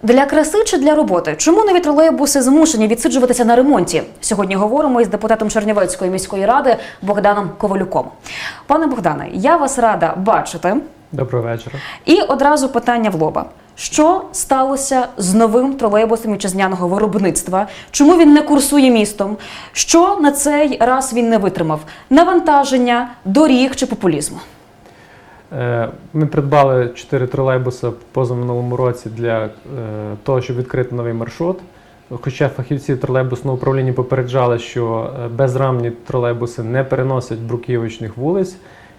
Для краси чи для роботи? Чому нові тролейбуси змушені відсиджуватися на ремонті? Сьогодні говоримо із депутатом Чернівецької міської ради Богданом Ковалюком. Пане Богдане, я вас рада бачити. Доброго вечора. І одразу питання в лоба. Що сталося з новим тролейбусом вітчизняного виробництва? Чому він не курсує містом? Що на цей раз він не витримав? Навантаження, доріг чи популізму? Ми придбали 4 тролейбуси позаминулому році для того, щоб відкрити новий маршрут. Хоча фахівці тролейбусного управління попереджали, що безрамні тролейбуси не переносять бруківочних вулиць.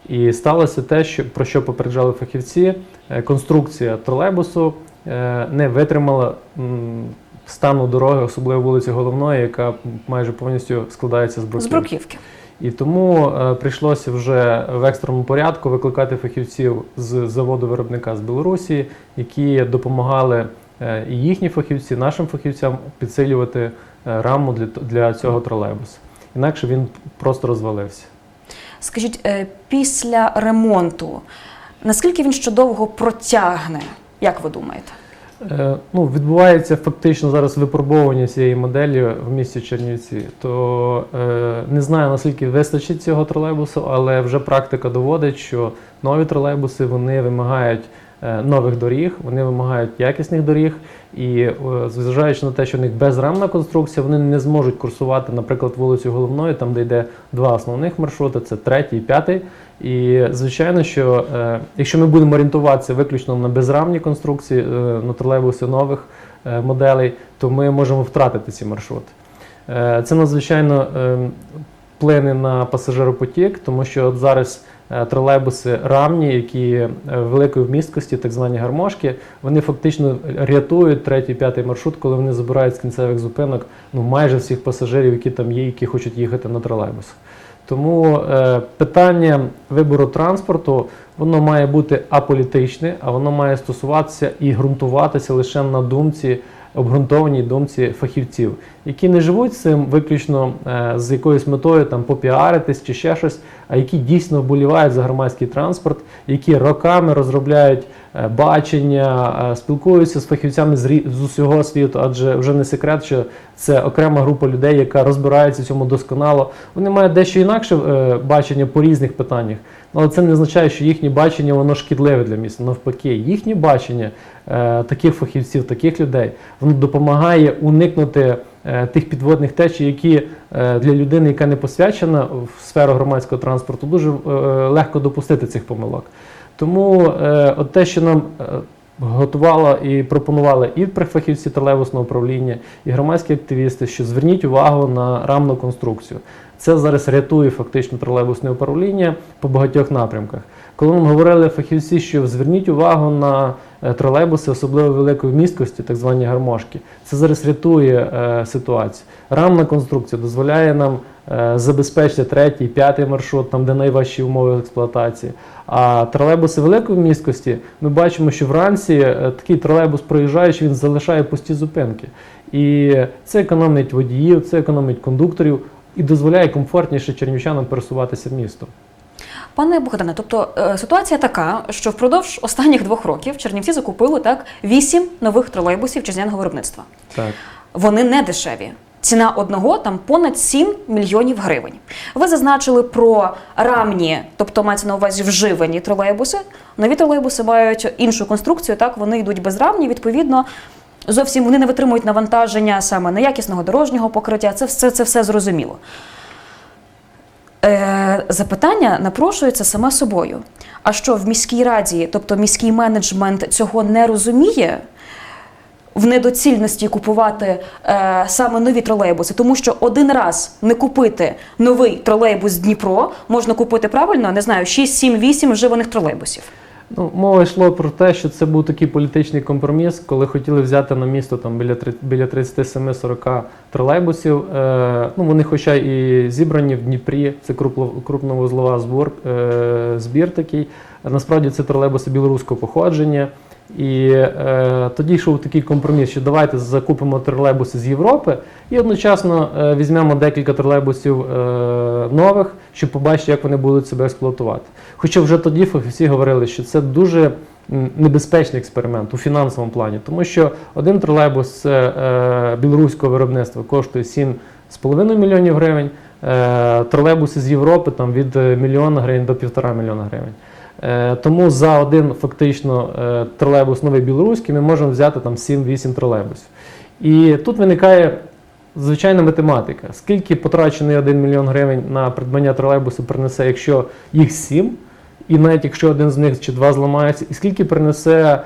І сталося те, про що попереджали фахівці. Конструкція тролейбусу не витримала стану дороги, особливо вулиці Головної, яка майже повністю складається з бруківки. І тому прийшлося вже в екстреному порядку викликати фахівців з заводу-виробника з Білорусі, які допомагали і їхні фахівці, нашим фахівцям підсилювати раму для цього тролейбуса. Інакше він просто розвалився. Скажіть, після ремонту, наскільки він ще довго протягне, як ви думаєте? Відбувається фактично зараз випробовування цієї моделі в місті Чернівці. То не знаю, наскільки вистачить цього тролейбусу, але вже практика доводить, що нові тролейбуси, вони вимагають нових доріг, вони вимагають якісних доріг. І зважаючи на те, що в них безрамна конструкція, вони не зможуть курсувати, наприклад, вулицю Головної, там де йде 2 основних маршрути, це 3 і 5. І звичайно, що якщо ми будемо орієнтуватися виключно на безрамні конструкції, на тролейбуси нових моделей, то ми можемо втратити ці маршрути. Це надзвичайно вплине на пасажиропотік, тому що от зараз тролейбуси рамні, які великої вмісткості, так звані гармошки, вони фактично рятують 3 і 5 маршрут, коли вони забирають з кінцевих зупинок майже всіх пасажирів, які там є, які хочуть їхати на тролейбусах. Тому питання вибору транспорту, воно має бути аполітичне, а воно має стосуватися і ґрунтуватися лише на думці, обґрунтованій думці фахівців, які не живуть цим виключно з якоюсь метою там попіаритись чи ще щось, а які дійсно вболівають за громадський транспорт, які роками розробляють бачення, спілкуються з фахівцями з усього світу, адже вже не секрет, що це окрема група людей, яка розбирається в цьому досконало. Вони мають дещо інакше бачення по різних питаннях, але це не означає, що їхнє бачення воно шкідливе для міста. Навпаки, їхнє бачення таких фахівців, таких людей, воно допомагає уникнути тих підводних течій, які для людини, яка не посвячена в сферу громадського транспорту, дуже легко допустити цих помилок. Тому от те, що нам готувало і пропонували і фахівці тролейбусного управління, і громадські активісти, що зверніть увагу на рамну конструкцію. Це зараз рятує фактично тролейбусне управління по багатьох напрямках. Коли нам говорили фахівці, що зверніть увагу на тролейбуси, особливо великої вмісткості, так звані гармошки, це зараз рятує ситуацію. Рамна конструкція дозволяє нам забезпечити 3 і 5 маршрут, там де найважчі умови експлуатації. А тролейбуси великої вмісткості, ми бачимо, що вранці такий тролейбус проїжджаючи, він залишає пусті зупинки. І це економить водіїв, це економить кондукторів і дозволяє комфортніше чернівчанам пересуватися містом. Пане Богдане, тобто ситуація така, що впродовж останніх 2 років Чернівці закупили 8 нових тролейбусів вітчизняного виробництва. Так. Вони не дешеві. Ціна одного там понад 7 мільйонів гривень. Ви зазначили про рамні, тобто мається на увазі вживані тролейбуси. Нові тролейбуси мають іншу конструкцію, так, вони йдуть безрамні, відповідно, зовсім вони не витримують навантаження саме неякісного дорожнього покриття, це все зрозуміло. Запитання напрошується саме собою. А що в міській раді, тобто міський менеджмент цього не розуміє? В недоцільності купувати саме нові тролейбуси, тому що один раз не купити новий тролейбус Дніпро, можна купити правильно, не знаю, 6, 7, 8 вживаних тролейбусів. Мова йшла про те, що це був такий політичний компроміс, коли хотіли взяти на місто там біля 37-40 тролейбусів. Вони хоча і зібрані в Дніпрі, це крупновузлова збір такий. Насправді це тролейбуси білоруського походження. І тоді йшов такий компроміс, що давайте закупимо тролейбуси з Європи і одночасно візьмемо декілька тролейбусів нових, щоб побачити, як вони будуть себе експлуатувати. Хоча вже тоді фахівці говорили, що це дуже небезпечний експеримент у фінансовому плані, тому що один тролейбус білоруського виробництва коштує 7,5 мільйонів гривень, тролейбуси з Європи там, від 1 мільйона гривень до 1,5 мільйона гривень. Тому за один фактично тролейбус новий білоруський ми можемо взяти там 7-8 тролейбусів. І тут виникає звичайна математика. Скільки потрачений 1 мільйон гривень на придбання тролейбусу принесе, якщо їх 7, і навіть якщо один з них чи два зламається, і скільки принесе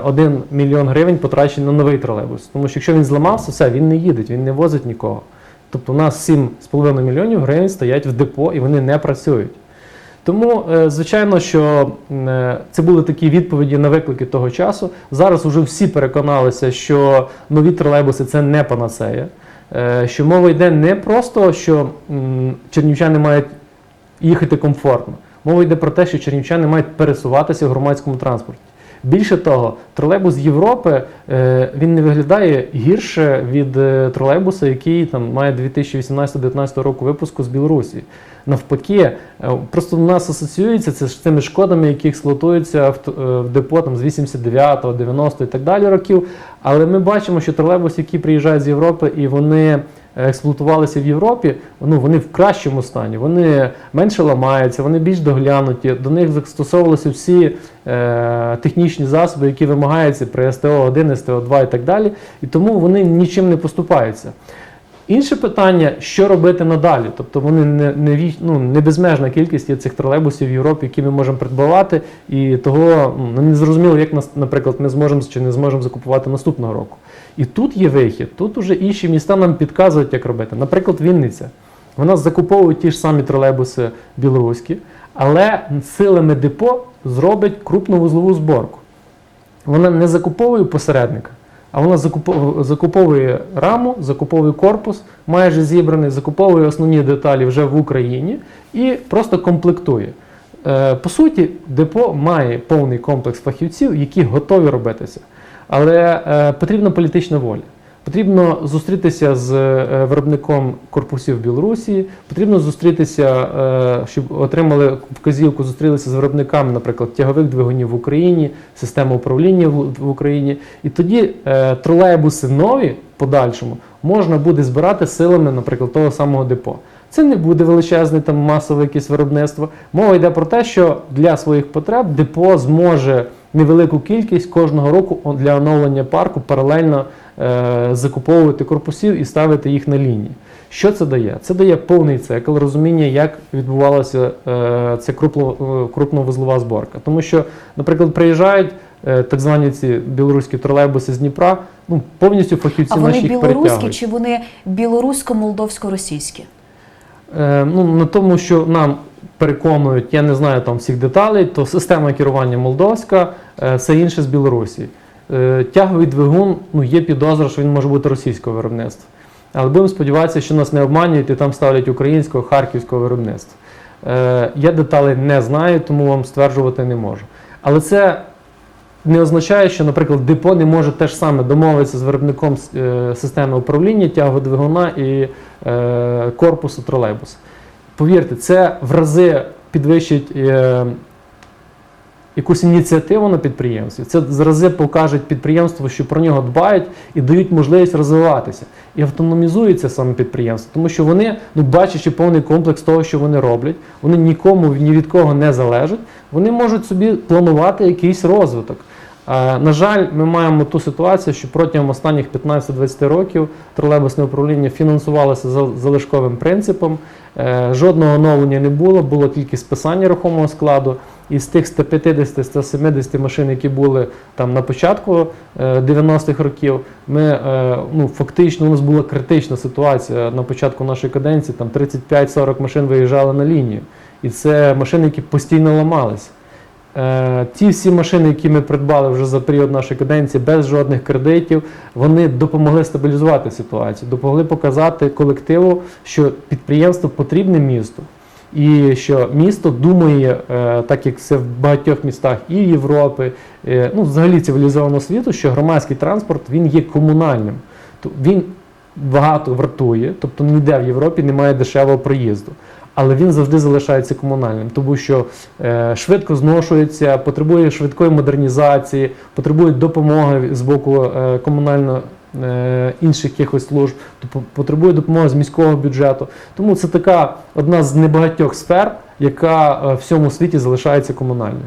1 мільйон гривень потрачений на новий тролейбус. Тому що якщо він зламався, все, він не їде, він не возить нікого. Тобто у нас 7,5 мільйонів гривень стоять в депо і вони не працюють. Тому, звичайно, що це були такі відповіді на виклики того часу. Зараз вже всі переконалися, що нові тролейбуси – це не панацея. Що мова йде не просто, що чернівчани мають їхати комфортно. Мова йде про те, що чернівчани мають пересуватися в громадському транспорті. Більше того, тролейбус з Європи, він не виглядає гірше від тролейбуса, який там має 2018-2019 року випуску з Білорусі. Навпаки, просто у нас асоціюється це з тими шкодами, які експлуатуються в депо там, з 89-го, 90-го і так далі років. Але ми бачимо, що тролейбуси, які приїжджають з Європи і вони експлуатувалися в Європі, вони в кращому стані, вони менше ламаються, вони більш доглянуті, до них застосовувалися всі технічні засоби, які вимагаються при СТО-1, СТО-2 і так далі, і тому вони нічим не поступаються. Інше питання, що робити надалі, тобто вони не безмежна кількість є цих тролейбусів в Європі, які ми можемо придбавати, і того не зрозуміло, як, наприклад, ми зможемо чи не зможемо закупувати наступного року. І тут є вихід, тут уже інші міста нам підказують, як робити. Наприклад, Вінниця. Вона закуповує ті ж самі тролейбуси білоруські, але силами депо зробить крупну вузлову зборку. Вона не закуповує посередника, а вона закуповує раму, закуповує корпус, майже зібраний, закуповує основні деталі вже в Україні і просто комплектує. По суті, депо має повний комплекс фахівців, які готові робитися. Але потрібна політична воля. Потрібно зустрітися з виробником корпусів в Білорусі, потрібно зустрітися, щоб отримали вказівку, зустрілися з виробниками, наприклад, тягових двигунів в Україні, системи управління в Україні. І тоді тролейбуси нові, в подальшому, можна буде збирати силами, наприклад, того самого депо. Це не буде величезне там масове якесь виробництво. Мова йде про те, що для своїх потреб депо зможе невелику кількість кожного року для оновлення парку паралельно закуповувати корпусів і ставити їх на лінії. Що це дає? Це дає повний цикл розуміння, як відбувалася ця крупновузлова зборка. Тому що, наприклад, приїжджають так звані ці білоруські тролейбуси з Дніпра, повністю фахівці наші їх перетягують. А вони білоруські чи вони білорусько-молдовсько-російські? На тому, що нам переконують, я не знаю там всіх деталей, то система керування молдовська, все інше з Білорусі. Тяговий двигун, є підозра, що він може бути російського виробництва. Але будемо сподіватися, що нас не обманюють і там ставлять українського, харківського виробництва. Я деталей не знаю, тому вам стверджувати не можу. Але це не означає, що, наприклад, депо не може теж саме домовитися з виробником системи управління, тягового двигуна і корпусу тролейбуса. Повірте, це в рази підвищить якусь ініціативу на підприємстві. Це в рази покаже підприємству, що про нього дбають і дають можливість розвиватися. І автономізується саме підприємство, тому що вони, бачачи повний комплекс того, що вони роблять, вони нікому, ні від кого не залежать, вони можуть собі планувати якийсь розвиток. На жаль, ми маємо ту ситуацію, що протягом останніх 15-20 років тролейбусне управління фінансувалося за залишковим принципом, жодного оновлення не було, було тільки списання рухомого складу. І з тих 150-170 машин, які були там на початку 90-х років, ми, фактично у нас була критична ситуація на початку нашої каденції, там 35-40 машин виїжджали на лінію. І це машини, які постійно ламалися. Ті всі машини, які ми придбали вже за період нашої каденції, без жодних кредитів, вони допомогли стабілізувати ситуацію, допомогли показати колективу, що підприємство потрібне місту. І що місто думає, так як це в багатьох містах і Європи, взагалі цивілізованого світу, що громадський транспорт, він є комунальним. Він багато вартує, тобто ніде в Європі немає дешевого проїзду. Але він завжди залишається комунальним, тому що швидко зношується, потребує швидкої модернізації, потребує допомоги з боку комунально інших якихось служб, потребує допомоги з міського бюджету. Тому це така одна з небагатьох сфер, яка в всьому світі залишається комунальною.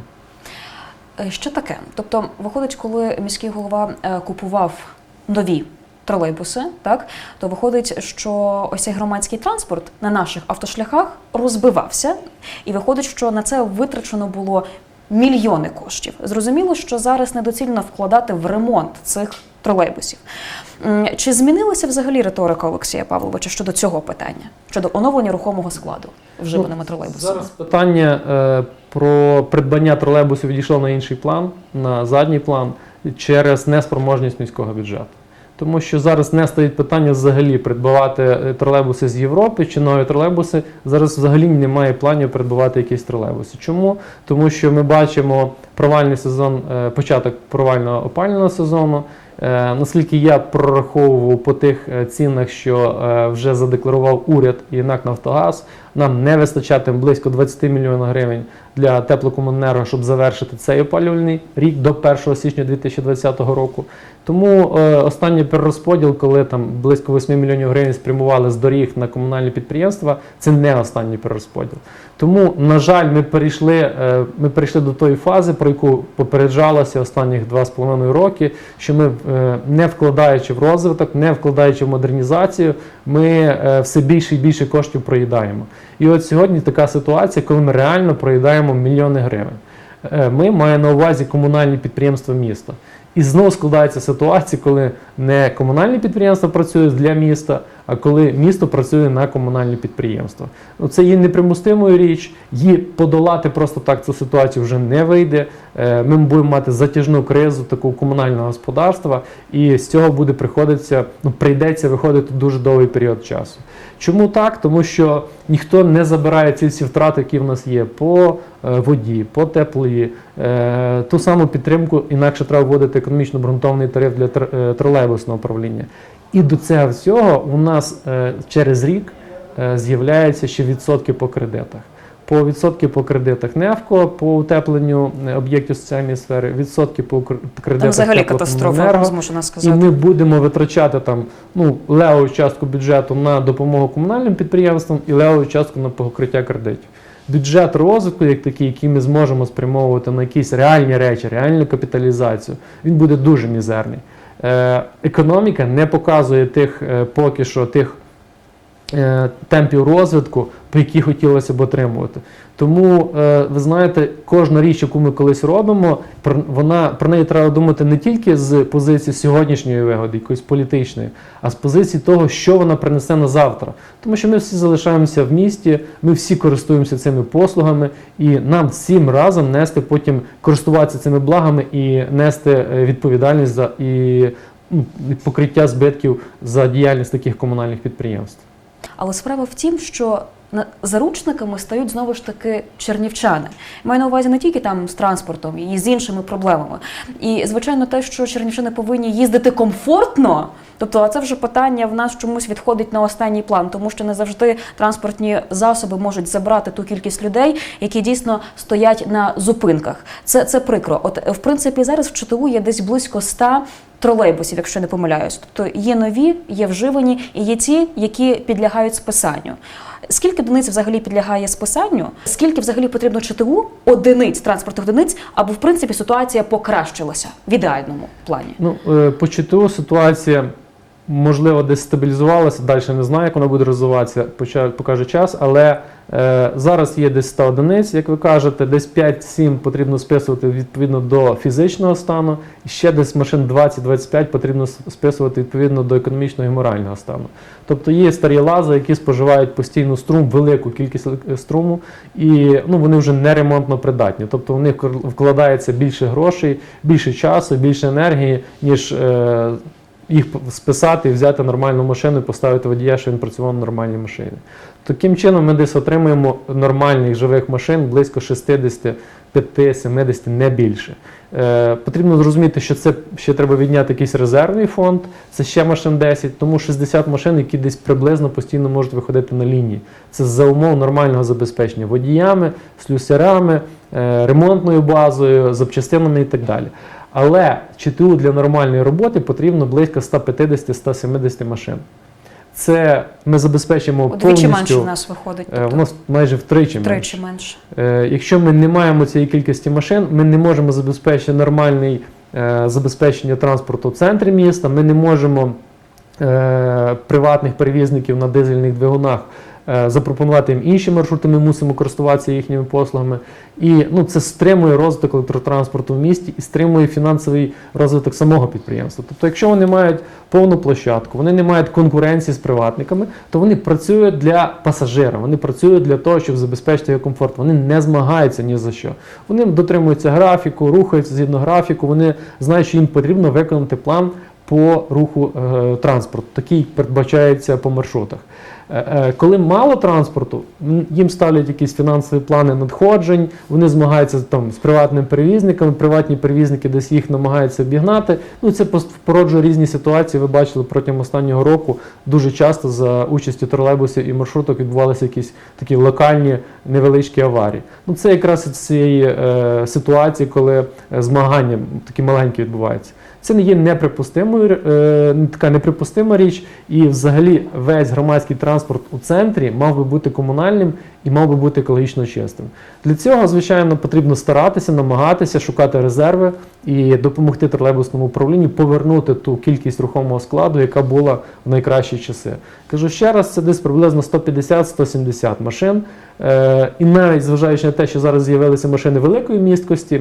Що таке? Тобто, виходить, коли міський голова купував нові тролейбуси, так, то виходить, що ось цей громадський транспорт на наших автошляхах розбивався, і виходить, що на це витрачено було мільйони коштів. Зрозуміло, що зараз недоцільно вкладати в ремонт цих тролейбусів. Чи змінилася взагалі риторика Олексія Павловича щодо цього питання, щодо оновлення рухомого складу вживаними тролейбусами? Зараз питання про придбання тролейбусів відійшло на інший план, на задній план, через неспроможність міського бюджету. Тому що зараз не стоїть питання взагалі придбавати тролейбуси з Європи чи нові тролейбуси. Зараз взагалі немає планів придбавати якісь тролейбуси. Чому? Тому що ми бачимо провальний сезон, початок провального опалювального сезону. Наскільки я прораховував по тих цінах, що вже задекларував уряд і НАК «Нафтогаз», нам не вистачатиме близько 20 мільйонів гривень для теплокомуненерго, щоб завершити цей опалювальний рік до 1 січня 2020 року. Тому останній перерозподіл, коли там близько 8 мільйонів гривень спрямували з доріг на комунальні підприємства, це не останній перерозподіл. Тому, на жаль, ми перейшли до тої фази, про яку попереджалося останніх 2,5 роки, що ми, не вкладаючи в розвиток, не вкладаючи в модернізацію, ми все більше і більше коштів проїдаємо. І от сьогодні така ситуація, коли ми реально проїдаємо мільйони гривень. Ми маємо на увазі комунальні підприємства міста. І знову складається ситуація, коли не комунальні підприємства працюють для міста, а коли місто працює на комунальні підприємства. Ну, це є непримустимою річ, її подолати просто так цю ситуацію вже не вийде. Ми будемо мати затяжну кризу такого комунального господарства, і з цього прийдеться виходити дуже довгий період часу. Чому так? Тому що ніхто не забирає ці всі втрати, які в нас є по воді, по теплі, ту саму підтримку, інакше треба вводити економічно обґрунтований тариф для тролейбусного управління. І до цього всього у нас через рік з'являються ще відсотки по кредитах. Відсотки по кредитах НЕФКО, по утепленню об'єктів соціальної сфери, відсотки по кредитах там взагалі катастрофа, змушена сказати. І ми будемо витрачати там, левову частку бюджету на допомогу комунальним підприємствам і левову частку на покриття кредитів. Бюджет розвитку, як такий, який ми зможемо спрямовувати на якісь реальні речі, реальну капіталізацію, він буде дуже мізерний. Економіка не показує поки що тих темпів розвитку, по які хотілося б отримувати. Тому, ви знаєте, кожна річ, яку ми колись робимо, про неї треба думати не тільки з позиції сьогоднішньої вигоди, якоїсь політичної, а з позиції того, що вона принесе на завтра. Тому що ми всі залишаємося в місті, ми всі користуємося цими послугами, і нам всім разом нести потім, користуватися цими благами і нести відповідальність за покриття збитків за діяльність таких комунальних підприємств. Але справа в тім, що заручниками стають знову ж таки чернівчани. Маю на увазі не тільки там з транспортом і з іншими проблемами. І, звичайно, те, що чернівчани повинні їздити комфортно, тобто це вже питання в нас чомусь відходить на останній план, тому що не завжди транспортні засоби можуть забрати ту кількість людей, які дійсно стоять на зупинках. Це прикро. От, в принципі, зараз в ЧТУ є десь близько 100 тролейбусів, якщо не помиляюсь. Тобто є нові, є вживані і є ті, які підлягають списанню. Скільки одиниць взагалі підлягає списанню? Скільки взагалі потрібно ЧТУ одиниць, транспортних одиниць, аби в принципі ситуація покращилася в ідеальному плані? По ЧТУ ситуація, можливо, десь стабілізувалася, далі не знаю, як вона буде розвиватися, покаже час, але зараз є десь 100 одиниць, як ви кажете, десь 5-7 потрібно списувати відповідно до фізичного стану, і ще десь машин 20-25 потрібно списувати відповідно до економічного і морального стану. Тобто є старі лази, які споживають постійно струм, велику кількість струму, і вони вже не ремонтно придатні. Тобто в них вкладається більше грошей, більше часу, більше енергії, ніж їх списати, взяти нормальну машину і поставити водія, щоб він працював на нормальній машині. Таким чином ми десь отримуємо нормальних живих машин близько 60-50 5-70, не більше. Потрібно зрозуміти, що це ще треба відняти якийсь резервний фонд, це ще машин 10, тому 60 машин, які десь приблизно постійно можуть виходити на лінії. Це за умов нормального забезпечення водіями, слюсарями, ремонтною базою, запчастинами і так далі. Але ЧТУ для нормальної роботи потрібно близько 150-170 машин. Це ми забезпечимо Удвічі повністю. менше в нас виходить. У нас майже втричі Втричі менше. менше. Якщо ми не маємо цієї кількості машин, ми не можемо забезпечити нормальне забезпечення транспорту в центрі міста, ми не можемо приватних перевізників на дизельних двигунах запропонувати їм інші маршрути, ми мусимо користуватися їхніми послугами. І це стримує розвиток електротранспорту в місті і стримує фінансовий розвиток самого підприємства. Тобто, якщо вони мають повну площадку, вони не мають конкуренції з приватниками, то вони працюють для пасажира, вони працюють для того, щоб забезпечити його комфорт. Вони не змагаються ні за що. Вони дотримуються графіку, рухаються згідно графіку, вони знають, що їм потрібно виконати план по руху транспорту. Такий передбачається по маршрутах. Коли мало транспорту, їм ставлять якісь фінансові плани надходжень, вони змагаються там з приватними перевізниками, приватні перевізники десь їх намагаються обігнати. Це породжує різні ситуації. Ви бачили протягом останнього року дуже часто за участю тролейбусів і маршруток відбувалися якісь такі локальні невеличкі аварії. Це якраз із цієї ситуації, коли змагання такі маленькі відбуваються. Це не є така неприпустима річ, і взагалі весь громадський транспорт у центрі мав би бути комунальним і мав би бути екологічно чистим. Для цього, звичайно, потрібно старатися, намагатися, шукати резерви і допомогти тролейбусному управлінню повернути ту кількість рухомого складу, яка була в найкращі часи. Кажу ще раз, це десь приблизно 150-170 машин. І навіть зважаючи на те, що зараз з'явилися машини великої місткості,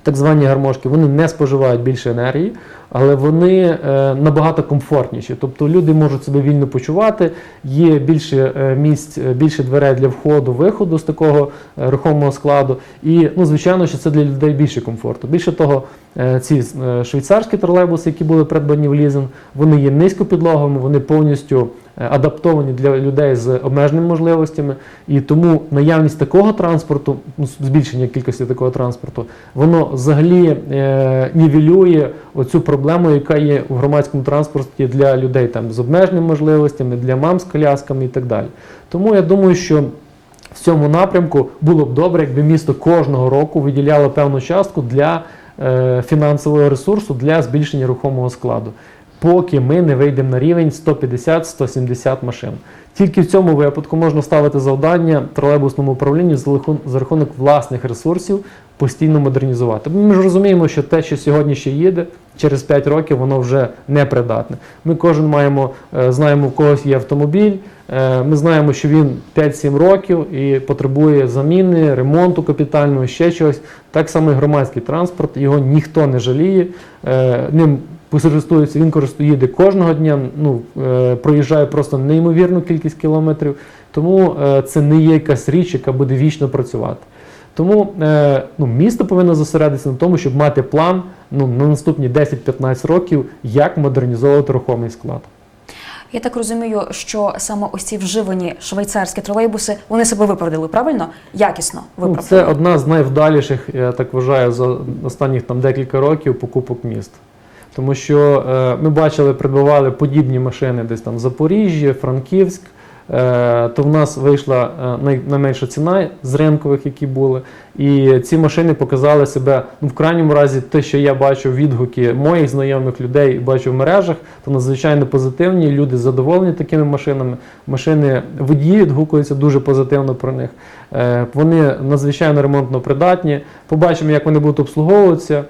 так звані гармошки, вони не споживають більше енергії, але вони набагато комфортніші. Тобто люди можуть себе вільно почувати, є більше місць, більше дверей для входу-виходу з такого рухомого складу. І, звичайно, що це для людей більше комфорту. Більше того, ці швейцарські тролейбуси, які були придбані в лізинг, вони є низькопідлоговими, вони повністю адаптовані для людей з обмеженими можливостями, і тому наявність такого транспорту, збільшення кількості такого транспорту, воно взагалі нівелює оцю проблему, яка є у громадському транспорті для людей там з обмеженими можливостями, для мам з колясками і так далі. Тому я думаю, що в цьому напрямку було б добре, якби місто кожного року виділяло певну частку для фінансового ресурсу для збільшення рухомого складу, поки ми не вийдемо на рівень 150-170 машин. Тільки в цьому випадку можна ставити завдання тролейбусному управлінню за рахунок власних ресурсів постійно модернізувати. Ми ж розуміємо, що те, що сьогодні ще їде, через 5 років воно вже не придатне. Ми кожен знаємо, в когось є автомобіль, ми знаємо, що він 5-7 років і потребує заміни, ремонту капітального, ще чогось. Так само і громадський транспорт, його ніхто не жаліє, ним він їде кожного дня, проїжджає просто неймовірну кількість кілометрів, тому це не є якась річ, яка буде вічно працювати. Тому місто повинно зосередитися на тому, щоб мати план на наступні 10-15 років, як модернізовувати рухомий склад. Я так розумію, що саме ось ці вживані швейцарські тролейбуси, вони себе виправдали, правильно? Якісно виправдали. Це одна з найвдаліших, я так вважаю, за останніх декілька років покупок міст. Тому що ми бачили, придбавали подібні машини десь там в Запоріжжі, Франківськ, то в нас вийшла найменша ціна з ринкових, які були. І ці машини показали себе, в крайньому разі, те, що я бачу відгуки моїх знайомих людей, бачу в мережах, то надзвичайно позитивні, люди задоволені такими машинами. Водії відгукуються дуже позитивно про них. Вони надзвичайно ремонтно придатні. Побачимо, як вони будуть обслуговуватися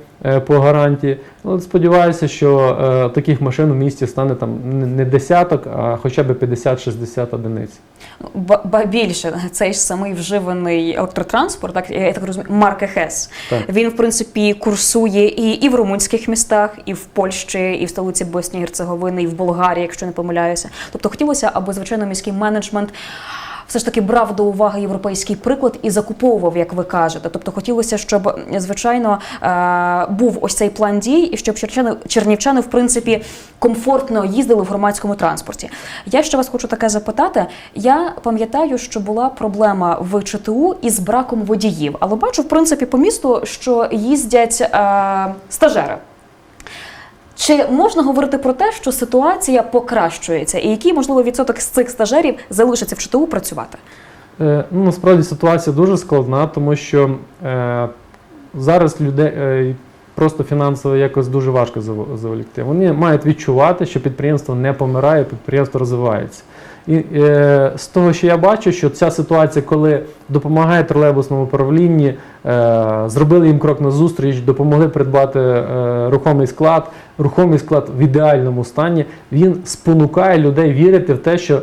по гарантії. Сподіваюся, що таких машин у місті стане там не десяток, а хоча б 50-60 одиниць. Більше, цей ж самий вживаний електротранспорт, я так розумію, марки ХЕС, він, в принципі, курсує і в румунських містах, і в Польщі, і в столиці Боснії і Герцеговини, і в Болгарії, якщо не помиляюся. Тобто хотілося, аби, звичайно, міський менеджмент все ж таки брав до уваги європейський приклад і закуповував, як ви кажете. Тобто хотілося, щоб, звичайно, був ось цей план дій, і щоб чернівчани, в принципі, комфортно їздили в громадському транспорті. Я ще вас хочу таке запитати. Я пам'ятаю, що була проблема в ЧТУ із браком водіїв, але бачу, в принципі, по місту, що їздять стажери. Чи можна говорити про те, що ситуація покращується? І який, можливо, відсоток з цих стажерів залишиться в ЧТУ працювати? Насправді ситуація дуже складна, тому що зараз людей просто фінансово якось дуже важко заволікти. Вони мають відчувати, що підприємство не помирає, підприємство розвивається. І з того, що я бачу, що ця ситуація, коли допомагає тролейбусному управлінні, зробили їм крок назустріч, допомогли придбати рухомий склад в ідеальному стані, він спонукає людей вірити в те, що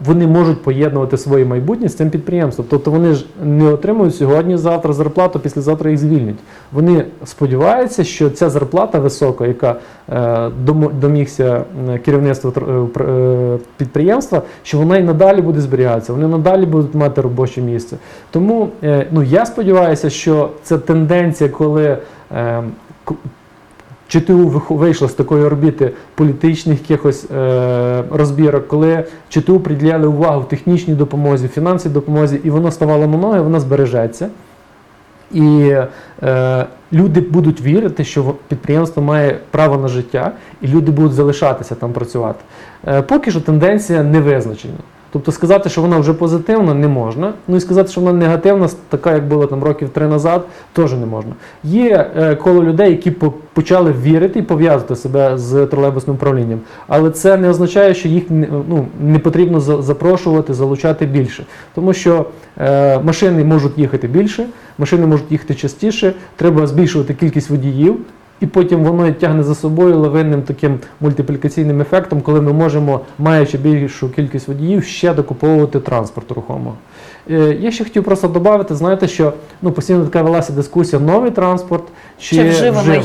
вони можуть поєднувати своє майбутнє з цим підприємством. Тобто вони ж не отримують сьогодні-завтра зарплату, післязавтра їх звільнять. Вони сподіваються, що ця зарплата висока, яка домігся керівництво підприємства, що вона і надалі буде зберігатися, вони надалі будуть мати робоче місце. Тому я сподіваюся, що це тенденція, коли ЧТУ вийшло з такої орбіти політичних якихось розбірок, коли ЧТУ приділяли увагу в технічній допомозі, фінансовій допомозі, і воно ставало на ноги, воно збережеться. І люди будуть вірити, що підприємство має право на життя, і люди будуть залишатися там працювати. Поки що тенденція не визначена. Тобто сказати, що вона вже позитивна, не можна. Ну і сказати, що вона негативна, така, як було там років 3 назад, теж не можна. Є коло людей, які почали вірити і пов'язувати себе з тролейбусним управлінням. Але це не означає, що їх не потрібно запрошувати, залучати більше. Тому що машини можуть їхати більше, машини можуть їхати частіше, треба збільшувати кількість водіїв. І потім воно тягне за собою лавинним таким мультиплікаційним ефектом, коли ми можемо, маючи більшу кількість водіїв, ще докуповувати транспорт рухомого. Я ще хотів просто додати, знаєте, що постійно така велася дискусія, новий транспорт чи вживаний.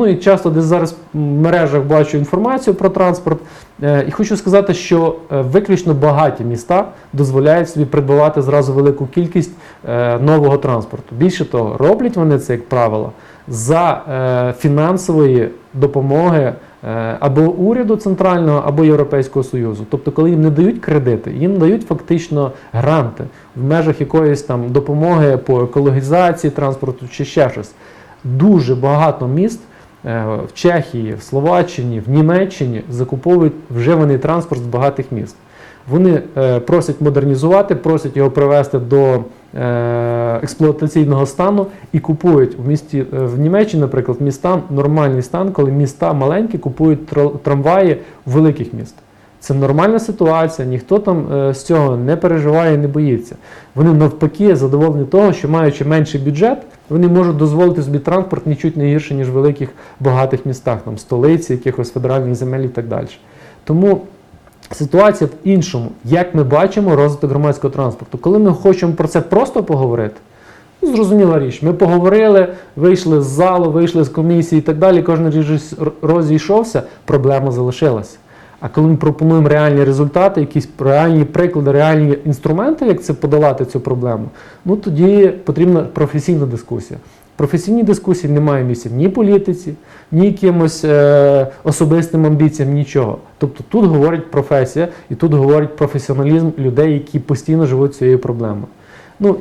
І часто десь зараз в мережах бачу інформацію про транспорт. І хочу сказати, що виключно багаті міста дозволяють собі придбавати зразу велику кількість нового транспорту. Більше того, роблять вони це, як правило, за фінансової допомоги або уряду центрального, або Європейського Союзу. Тобто, коли їм не дають кредити, їм дають фактично гранти в межах якоїсь там допомоги по екологізації транспорту чи ще щось. Дуже багато міст в Чехії, в Словаччині, в Німеччині закуповують вживаний транспорт з багатих міст. Вони просять модернізувати, просять його привести до експлуатаційного стану і купують в Німеччині, наприклад, міста нормальний стан, коли міста маленькі купують трамваї великих міст. Це нормальна ситуація, ніхто там з цього не переживає і не боїться. Вони навпаки задоволені того, що маючи менший бюджет, вони можуть дозволити собі транспорт нічуть не гірше, ніж в великих багатих містах, там столиці, якихось федеральних земель і так далі. Тому ситуація в іншому, як ми бачимо розвиток громадського транспорту. Коли ми хочемо про це просто поговорити, зрозуміла річ, ми поговорили, вийшли з залу, вийшли з комісії і так далі, кожен розійшовся, проблема залишилася. А коли ми пропонуємо реальні результати, якісь реальні приклади, реальні інструменти, як це подолати цю проблему, тоді потрібна професійна дискусія. В професійній дискусії немає місця ні політиці, ні якимось особистим амбіціям, нічого. Тобто тут говорить професія і тут говорить професіоналізм людей, які постійно живуть цією проблемою.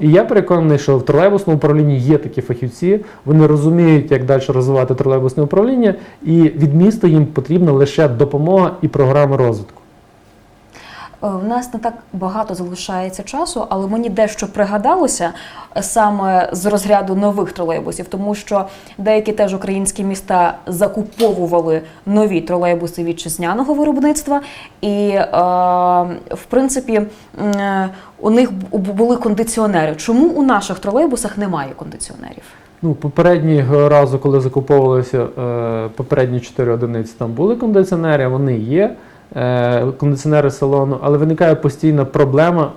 І я переконаний, що в тролейбусному управлінні є такі фахівці, вони розуміють, як далі розвивати тролейбусне управління, і від міста їм потрібна лише допомога і програми розвитку. У нас не так багато залишається часу, але мені дещо пригадалося саме з розряду нових тролейбусів, тому що деякі теж українські міста закуповували нові тролейбуси вітчизняного виробництва, і, в принципі, у них були кондиціонери. Чому у наших тролейбусах немає кондиціонерів? Попереднього разу, коли закуповувалися попередні 4 одиниці, там були кондиціонери, вони є. Кондиціонери салону, але виникає постійна проблема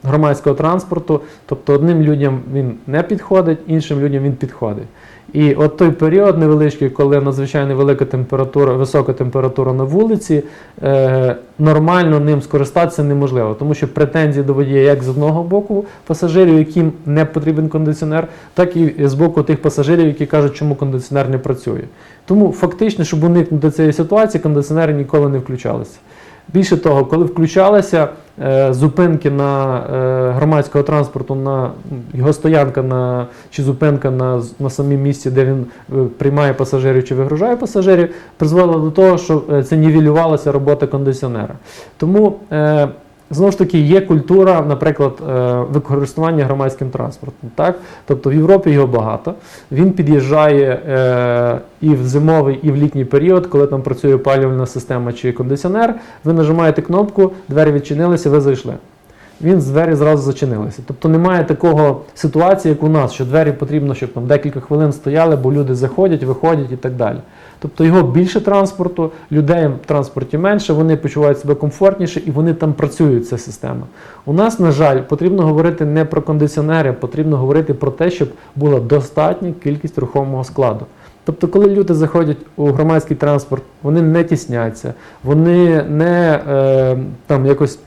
громадського транспорту, тобто одним людям він не підходить, іншим людям він підходить. І от той період невеличкий, коли надзвичайно велика температура, висока температура на вулиці, нормально ним скористатися неможливо, тому що претензії до водія як з одного боку пасажирів, яким не потрібен кондиціонер, так і з боку тих пасажирів, які кажуть, чому кондиціонер не працює. Тому фактично, щоб уникнути цієї ситуації, кондиціонери ніколи не включалися. Більше того, коли включалися зупинки на громадського транспорту, на його стоянка чи зупинка на самому місці, де він приймає пасажирів чи вигружає пасажирів, призвело до того, що це нівелювалася робота кондиціонера. Тому, знову ж таки, є культура, наприклад, використання громадським транспортом. Так? Тобто в Європі його багато. Він під'їжджає і в зимовий, і в літній період, коли там працює опалювальна система чи кондиціонер, ви нажимаєте кнопку, двері відчинилися, ви зайшли. Двері зразу зачинилися. Тобто немає такого ситуації, як у нас, що двері потрібно, щоб там декілька хвилин стояли, бо люди заходять, виходять і так далі. Тобто його більше транспорту, людей в транспорті менше, вони почувають себе комфортніше і вони там працюють, ця система. У нас, на жаль, потрібно говорити не про кондиціонери, потрібно говорити про те, щоб була достатня кількість рухомого складу. Тобто, коли люди заходять у громадський транспорт, вони не тісняться, вони не там якось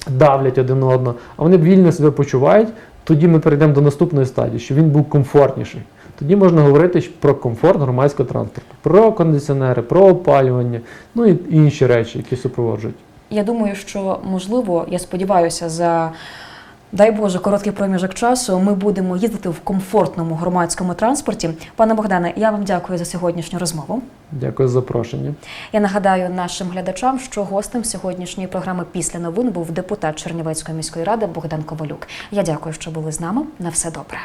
давлять один на одного, а вони вільно себе почувають, тоді ми перейдемо до наступної стадії, щоб він був комфортніший. Тоді можна говорити про комфорт громадського транспорту, про кондиціонери, про опалювання, ну і інші речі, які супроводжують. Я думаю, що, можливо, я сподіваюся, за, дай Боже, короткий проміжок часу ми будемо їздити в комфортному громадському транспорті. Пане Богдане, я вам дякую за сьогоднішню розмову. Дякую за запрошення. Я нагадаю нашим глядачам, що гостем сьогоднішньої програми «Після новин» був депутат Чернівецької міської ради Богдан Ковалюк. Я дякую, що були з нами. На все добре.